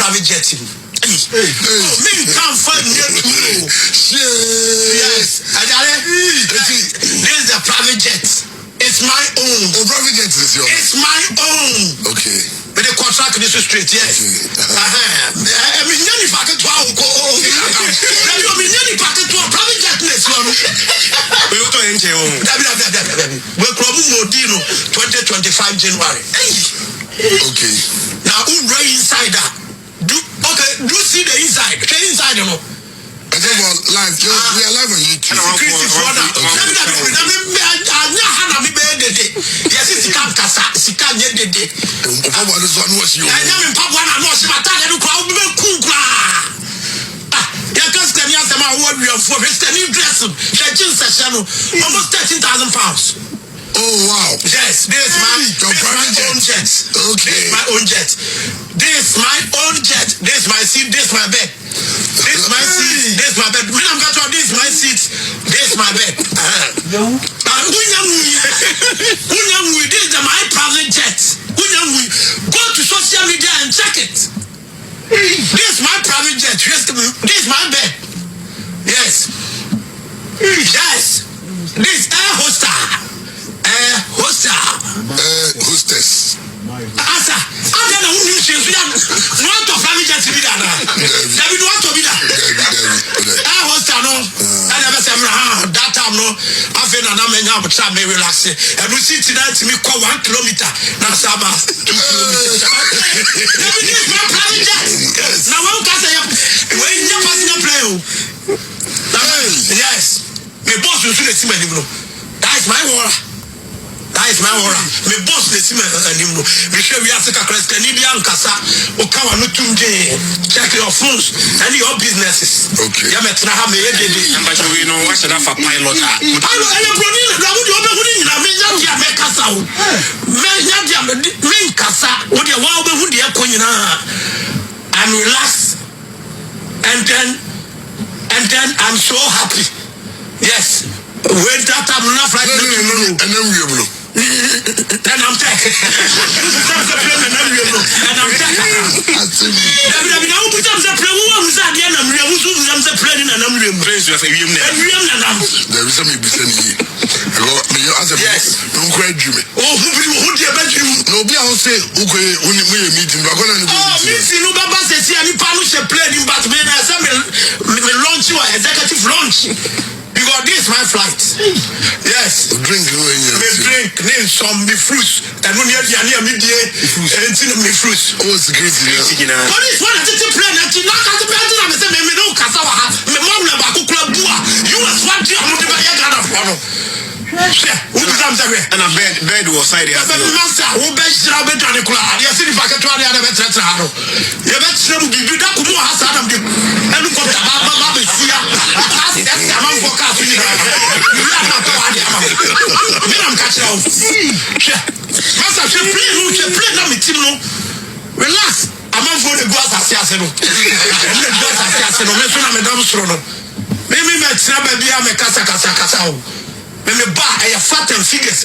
private jet. Me can't find you. Yes. This is the private jet. It's my own. Oh, private jet is yours. It's my own. Okay. But the contract is straight, yes. I mean, any packet to our go. I mean, any packet to a private jet. We go to NGO. We're probably Modino 2025 January. Okay. Now, who right inside that? Do see the inside? The inside, you know. I think we're live. We are live on YouTube. Yes, it's Kasa. Sika Yedede. Papa, this one was you. I never Papa, I know she was tired of crowd. We are for his new dress. Almost 13,000 pounds. Oh wow. Yes, this is my own jet. Okay. This is my own jet. This is my own jet. This is my seat. This is my bed. This is my seat. This is my bed. When I'm going to this is my seat. This is my bed. This is my private jet. Go to social media and check it. This is my private jet. This is my bed. Yes. Yes. This air hostess. Asa, I'm gonna use you. Want to family just be that. David want to be that. Air hostess no. I never say that time no. I feel that I'm in a try me relax. And we see tonight me go 1 kilometer. Now Saba 2 kilometers. David is my private jet. Now when you say when you personal play. Yes. My boss will see the team anymore. That is my water. That is my water. My boss will see anymore. We show we have to calculate Canadian Kasa. Okawa no tunje. Check your phones and your businesses. Okay. Yeah, but now me but we know what should have a pilot. Pilot. I am running. I would you be running. I mean, you are make Kasa. Me Kasa. What you want to be running? I'm relaxed, and then I'm so happy. Yes. When that I'm not like and then we are and I'm taking. And I'm because this is my flight. Yes. Drink. Name some me fruits. And when you're near midday, and me fruits. Oh, security. Police want to take plane and not at the bed. I'm saying, me no Kasawa. Me mom never cook bua. You was what you are to buy a gun of one. And a bed was side here. Master, who best job at the club? Yes, if I can try the other better. You bet some do that. Who has Adam and look at Baba Sia. That's the amount for Cassie. I'm catching out. Master, she play now with Timo. Relax. I'm on for the glass as Yaseno. Maybe my trouble be a Casa. When me buy a fat and figures.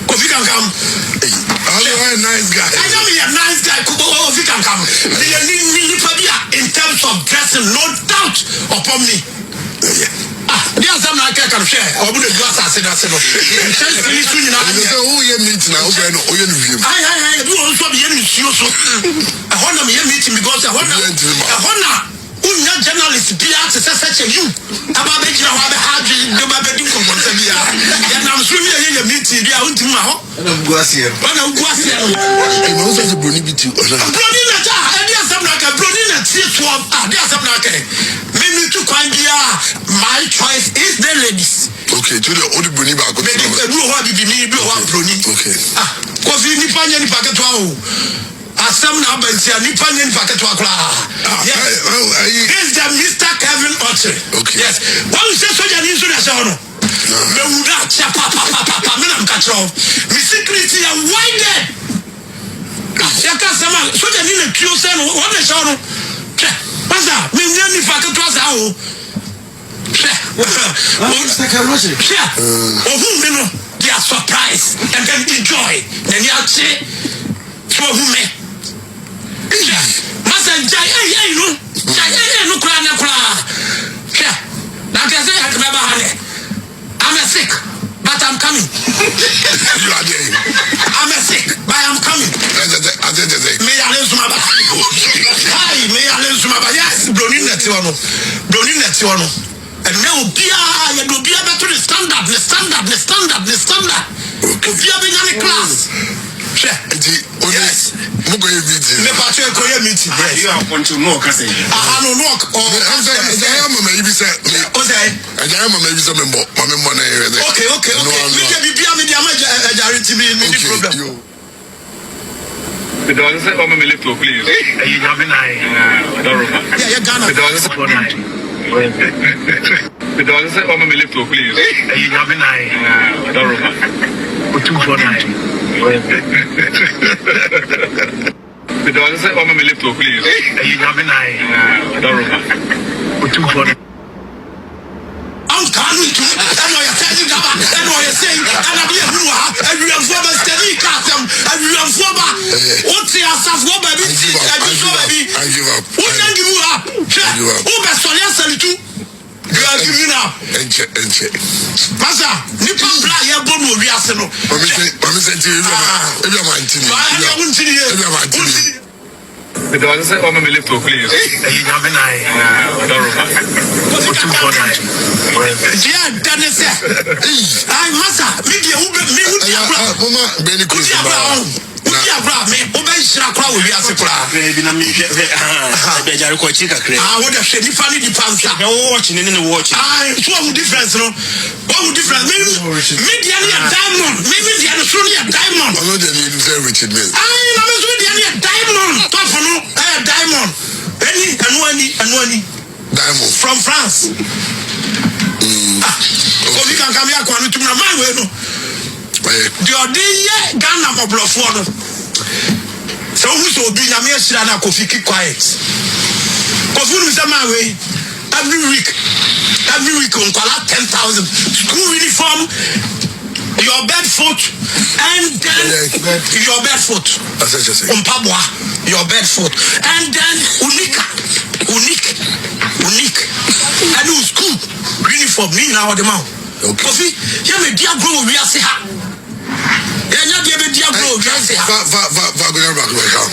Kofi can come. You're a nice guy. I know you're a nice guy. Kofi can come. In terms of dressing, no doubt upon me. There's some like I can share. I would glass as I said. Unya journalist be out to such a you about making a hard the baby concept. And I'm sure you're meeting the out in my home. Guasia. And also the Brunibity. Brunina, and there's some like a Brunina, there's some like a maybe to find my choice is the ladies. Okay, to the old Bruniba. Okay. Coffee Nipanian packet. Asam na abansi ani panyen paket wa kra. Yes, Mr. Kevin Okyere. Okay. Yes. One say soja ni so na say ono. Me wuda cha papa me na mkatro. Me security ya wide. Ya ka sama soja ni na kio say no one say ono. Pasa me nyani paket wa sa o. Mr. Kevin Okyere. Oh, me no. They are surprised and then enjoy. Then you say so who me masa jai no jai no kra na kra yeah na kase ya kra ba hane I'm sick but I'm coming You are there. I'm sick but I'm coming me ya le suma ba hi me ya le suma ba yes broni neti wono and now Okyere you do be better the standard Okyere be na class Yes. Mugo meeting. Me pacho ko meeting. Yes. You are want to know kasi. No knock. Oh, I am maybe say. I am maybe some member. Okay. Me dey be bia me dey am jarity me the problem. The dollars say me lift up please. You have been Yeah, you Ghana. The dollars say The dollars say me lift up please. You have been The dollars say me lift up please. You have been I'm coming to I know you're telling you I know you're saying and I'm here who are everyone for the steady custom everyone for what's the asaf go baby I give up. Who can give you up? Who best on your too? You are giving up. Enche. Masa, nipa bla ya bono wi ase no. Mami say to you, if you want to. The dollars say me lift up please. You have been Yeah, that is it. I masa, me Mama, Benny me obeshira kwa we ase kura. Baby na me be jare ko chika kre. What the shit nipa ni di pansa. Me watch ni watch. So what difference no? What difference? Me dia ni diamond. Me dia no so ni diamond. I know they need very rich in me. Na me so dia ni diamond. Top no, diamond. Any Diamond from France. So we can come here kwa no tumna man we no. The odie Ghana moblofo no. So who so be na me shira na Kofi keep quiet. Kofi no say man we every week on call 10,000 school uniform, your bed foot and then your bed foot. Pabwa, your bed foot and then unique and school uniform me now the man. Kofi, you me dia grow we say ha. Yeah, dia be dia grow we say ha. Va go back to come.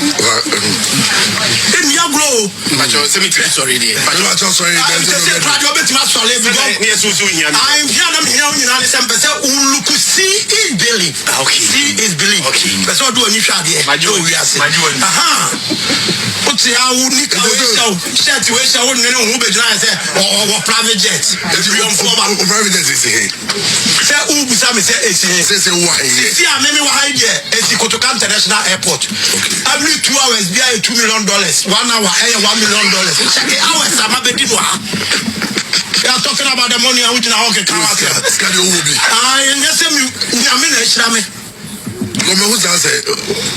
Dia grow. Macho say me sorry dey. Macho sorry dey. Say radio bet ma sorry we go. Me so here. I'm here na me here nyina le sempe say uluku see is belief. Okay. See is belief. Okay. Person do ani hwa de. Majo we say. Aha. Oti ha unique shirt we say won ne ho be jina say or private jet. Private jet is here. Say u bisa me say Say why? See a me wa hide there. Esi Kotoka International Airport. Every 2 hours be $2 million. 1 hour $1 million. Check it hours am be di no ha. We are talking about the money I want to now get come out. Skadi obi. And you say me nyame na hira me. Come who say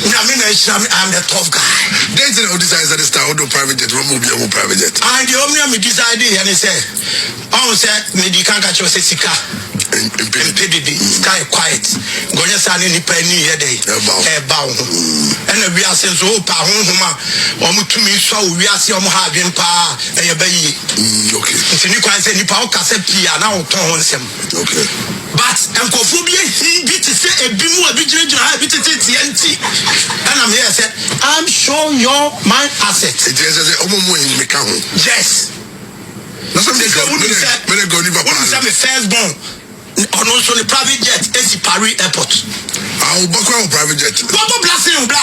nyame na hira me I'm the tough guy. They say all decide that start do private jet, we move your private jet. And the only me decide and he say, "Oh say me di kan ka cho say sika." Impeded sky quiet. Gonya sa ni pani here dey. E ba ho. And we are saying so pa ho homa. Omo tumi so we are say omo ha adwen pa e ba yi. Okay. Ntini kwan say ni pa o kase pia na o ton ho nsem. Okay. But enkofo bi to say ebi mu abi gina ha bi tete TNT. And I'm here say I'm sure your mind asset. It is omo mo en meka ho. Yes. Na some dey go ni papa. When say me first born on also the private jet AC Paris airport. Ah, o private jet. What blasting bla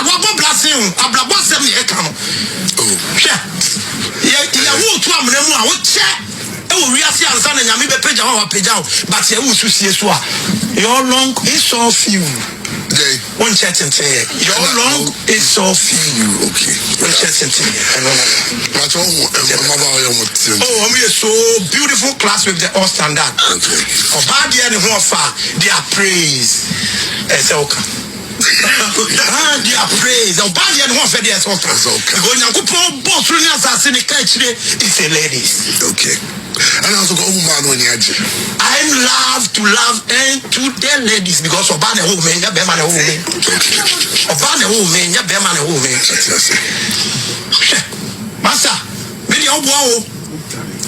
what blasting abla boss them here come. Oh. Yeah wo to amna mu a wo che e wo wiase ansa na nyame be pagya wa pagya but ye wo susie so a your long is of you. Jay. One chatting to your long is of you. Okay. One chatting to But I'm so beautiful class with the all standard. Okay. Of bad year and they are praise. It's okay. They are praise. Of bad year and they are okay. When you go boss really assassin the catch it's a ladies. Okay. And also go man when you I love to love and to tell ladies because of bad woman, ya be man woman. Of bad woman, ya be man woman. Master, me the obo.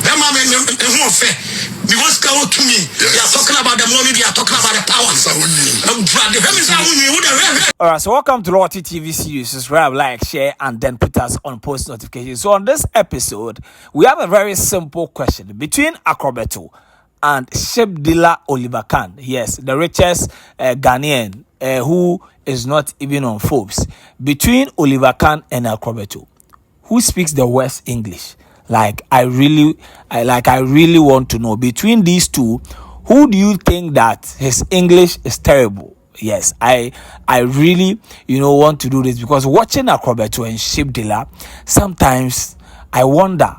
Be man who fair. Because come to me, they are talking about the money, they are talking about the power. Alright, so welcome to Royalty TV series. Subscribe, like, share, and then put us on post notifications. So on this episode, we have a very simple question between Akrobeto and Shebdila Oliver Khan. Yes, the richest Ghanaian who is not even on Forbes. Between Oliver Khan and Akrobeto, who speaks the worst English? I really want to know, between these two, who do you think that his English is terrible? Yes, I really want to do this, because watching Akrobeto and Shebdila, sometimes I wonder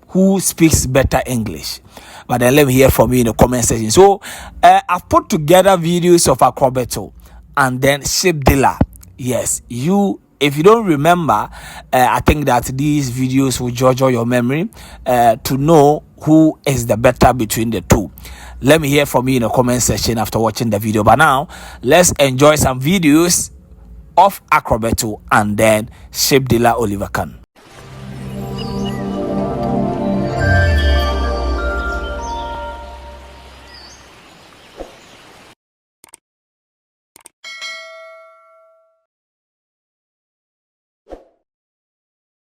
who speaks better English. But then let me hear from you in the comment section. So I've put together videos of Akrobeto and then Shebdila. Yes, if you don't remember, I think that these videos will judge your memory to know who is the better between the two. Let me hear from you in the comment section after watching the video. But now, let's enjoy some videos of Akrobeto and then Shebdila Oliver Khan.